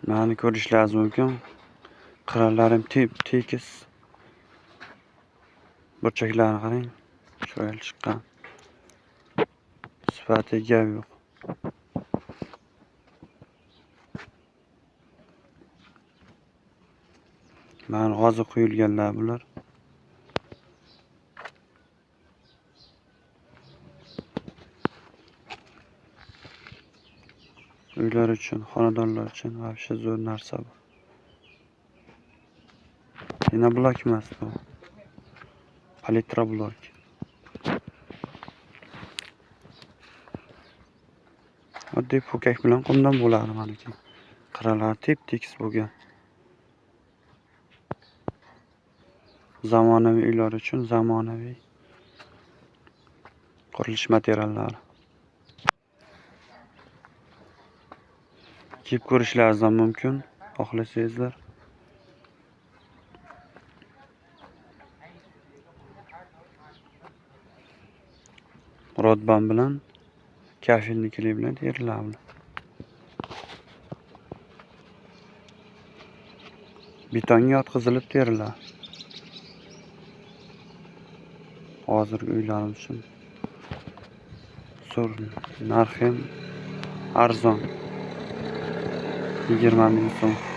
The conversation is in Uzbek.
Mana ko'rishlaringiz mumkin. Qirralarim tep-tekis. Burchaklarini qarang. Chiroyli chiqqan. Sifatiga gap yo'q. Mana hozir quyilganlar bular. Uylar uchun, xonadonlar uchun вообще zo'r narsa bu. Yana blok emas bu. Palitra blok. Oddiy po'kak bilan qumdan bo'ladi meniki. Qirralari tep-tekis bo'lgan. Zamonaviy uylar uchun zamonaviy qurilish materiallari. Kelib ko'rishlaringiz mumkin, xohlasangizlar. Rodban bilan kafilniklar bilan teriladi. Betonga yotqizilib teriladi. Hozirgi uylarimiz uchun zo'r, narxi arzon. 20 ming so'm.